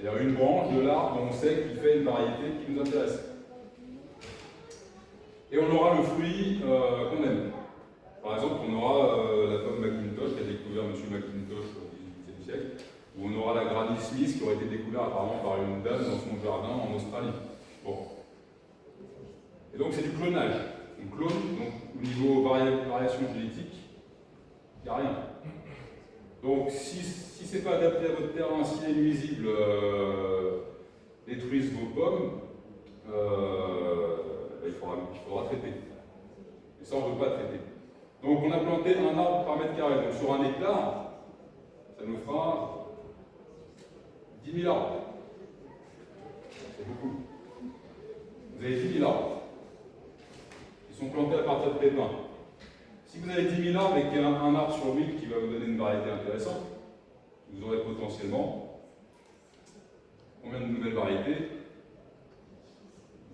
C'est-à-dire une branche de l'arbre dont on sait qu'il fait une variété qui nous intéresse. Et on aura le fruit qu'on aime. Par exemple, on aura la pomme Macintosh qu'a découvert M. Macintosh au XVIIIe siècle, ou on aura la Granny Smith qui aurait été découverte apparemment par une dame dans son jardin en Australie. Bon. Et donc c'est du clonage. On clone, donc au niveau variation génétique, il n'y a rien. Donc si ce n'est pas adapté à votre terrain, si les nuisibles détruisent vos pommes, il faudra traiter. Et ça, on ne veut pas traiter. Donc on a planté un arbre par mètre carré. Donc sur un hectare, ça nous fera 10 000 arbres. C'est beaucoup. Vous avez 10 000 arbres. Ils sont plantés à partir de pépins. Si vous avez 10 000 arbres et qu'il y a un arbre sur 1000 qui va vous donner une variété intéressante, vous aurez potentiellement combien de nouvelles variétés?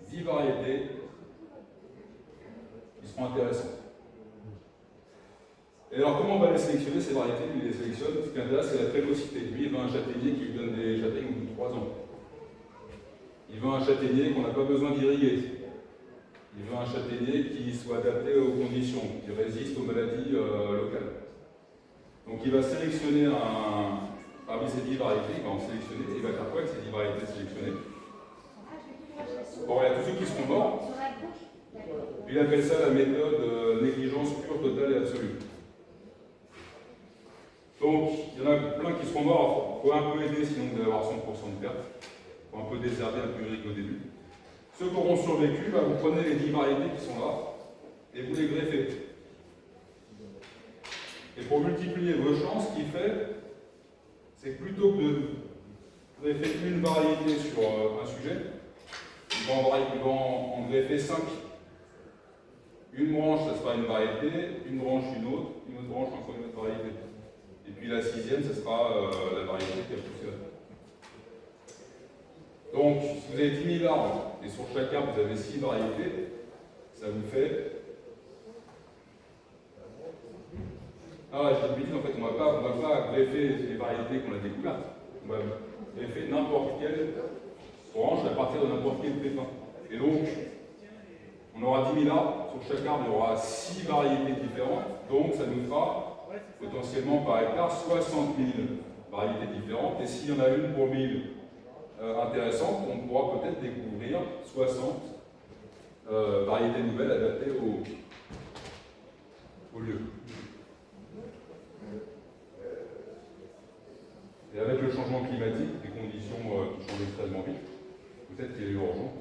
10 variétés qui seront intéressantes. Et alors, comment on va les sélectionner, ces variétés? Lui, il les sélectionne. Ce qui intéresse, c'est la précocité. Lui, il veut un châtaignier qui lui donne des châtaignes au bout de 3 ans. Il veut un châtaignier qu'on n'a pas besoin d'irriguer. Il veut un châtaignier qui soit adapté aux conditions, qui résiste aux maladies locales. Donc, il va sélectionner parmi ces 10 variétés, il va en sélectionner, et il va faire quoi avec ces 10 variétés sélectionnées? Bon, il y a tous ceux qui seront morts. Il appelle ça la méthode négligence pure, totale et absolue. Donc, il y en a plein qui seront morts, il faut un peu aider, sinon vous allez avoir 100% de perte. Il faut un peu désherber, un peu irriguer au début. Ceux qui auront survécu, vous prenez les 10 variétés qui sont là, et vous les greffez. Et pour multiplier vos chances, ce qu'il fait, c'est que plutôt que de greffer une variété sur un sujet, il va en greffer 5. Une branche, ça sera une variété, une branche, une autre branche, encore une autre variété. Et puis la 6e, ce sera la variété qui a poussé. Donc, si vous avez 10 000 arbres, et sur chaque arbre vous avez 6 variétés, ça vous fait... Ah, je dis une bêtise, en fait, on ne va pas greffer les variétés qu'on a découvertes. On va greffer n'importe quelle branche à partir de n'importe quel pépin. Et donc, on aura 10 000 arbres, sur chaque arbre il y aura 6 variétés différentes, donc ça nous fera potentiellement par hectare 60 000 variétés différentes, et s'il y en a une pour 1000 intéressantes, on pourra peut-être découvrir 60 variétés nouvelles adaptées au lieu. Et avec le changement climatique, des conditions qui changent extrêmement vite, peut-être qu'il est urgent